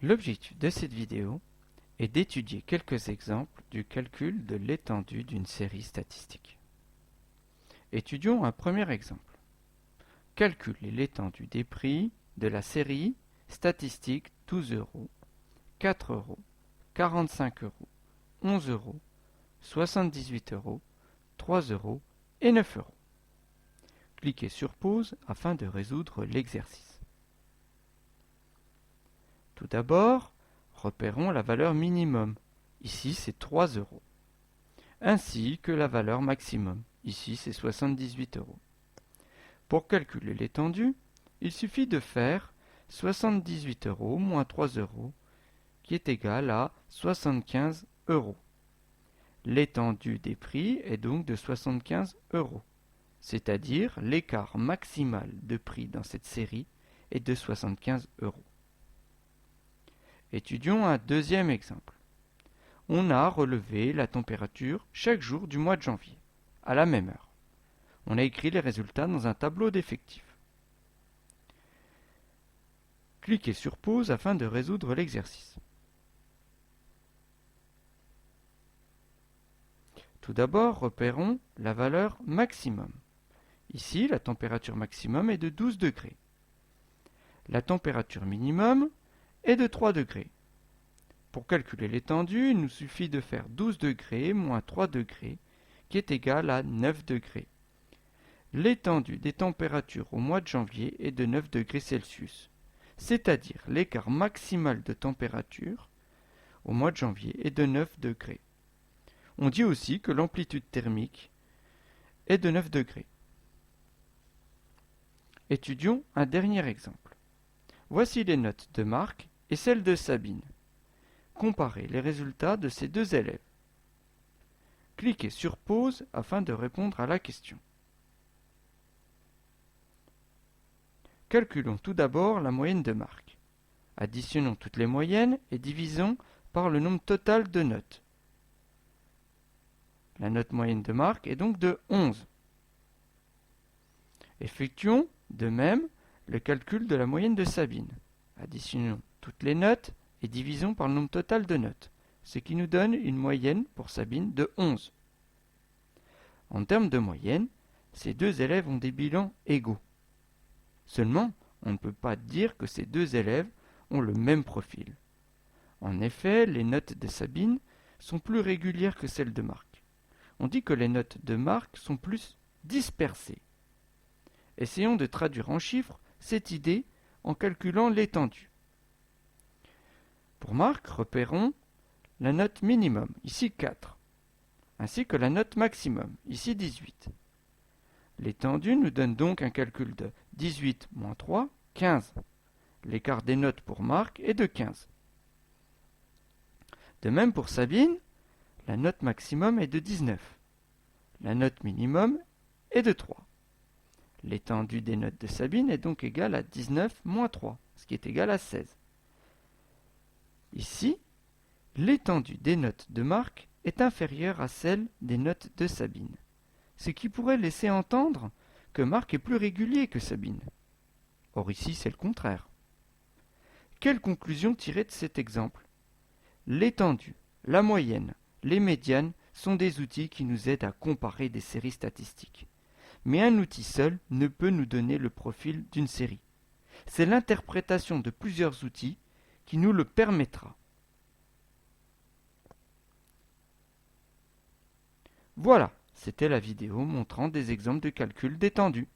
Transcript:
L'objectif de cette vidéo est d'étudier quelques exemples du calcul de l'étendue d'une série statistique. Étudions un premier exemple. Calculer l'étendue des prix de la série statistique 12 euros, 4 euros, 45 euros, 11 euros, 78 euros, 3 euros et 9 euros. Cliquez sur pause afin de résoudre l'exercice. Tout d'abord, repérons la valeur minimum. Ici, c'est 3 euros. Ainsi que la valeur maximum. Ici, c'est 78 euros. Pour calculer l'étendue, il suffit de faire 78 euros moins 3 euros, qui est égal à 75 euros. L'étendue des prix est donc de 75 euros, c'est-à-dire l'écart maximal de prix dans cette série est de 75 euros. Étudions un deuxième exemple. On a relevé la température chaque jour du mois de janvier, à la même heure. On a écrit les résultats dans un tableau d'effectifs. Cliquez sur pause afin de résoudre l'exercice. Tout d'abord, repérons la valeur maximum. Ici, la température maximum est de 12 degrés. La température minimum est de 3 degrés. Pour calculer l'étendue, il nous suffit de faire 12 degrés moins 3 degrés, qui est égal à 9 degrés. L'étendue des températures au mois de janvier est de 9 degrés Celsius, c'est-à-dire l'écart maximal de température au mois de janvier est de 9 degrés. On dit aussi que l'amplitude thermique est de 9 degrés. Étudions un dernier exemple. Voici les notes de Marc et celles de Sabine. Comparez les résultats de ces deux élèves. Cliquez sur pause afin de répondre à la question. Calculons tout d'abord la moyenne de Marc. Additionnons toutes les moyennes et divisons par le nombre total de notes. La note moyenne de Marc est donc de 11. Effectuons de même le calcul de la moyenne de Sabine. Additionnons toutes les notes et divisons par le nombre total de notes, ce qui nous donne une moyenne pour Sabine de 11. En termes de moyenne, ces deux élèves ont des bilans égaux. Seulement, on ne peut pas dire que ces deux élèves ont le même profil. En effet, les notes de Sabine sont plus régulières que celles de Marc. On dit que les notes de Marc sont plus dispersées. Essayons de traduire en chiffres cette idée en calculant l'étendue. Pour Marc, repérons la note minimum, ici 4, ainsi que la note maximum, ici 18. L'étendue nous donne donc un calcul de 18 moins 3, 15. L'écart des notes pour Marc est de 15. De même pour Sabine, la note maximum est de 19. La note minimum est de 3. L'étendue des notes de Sabine est donc égale à 19 moins 3, ce qui est égal à 16. Ici, l'étendue des notes de Marc est inférieure à celle des notes de Sabine, ce qui pourrait laisser entendre que Marc est plus régulier que Sabine. Or ici, c'est le contraire. Quelle conclusion tirer de cet exemple? L'étendue, la moyenne, les médianes sont des outils qui nous aident à comparer des séries statistiques. Mais un outil seul ne peut nous donner le profil d'une série. C'est l'interprétation de plusieurs outils qui nous le permettra. Voilà, c'était la vidéo montrant des exemples de calcul d'étendue.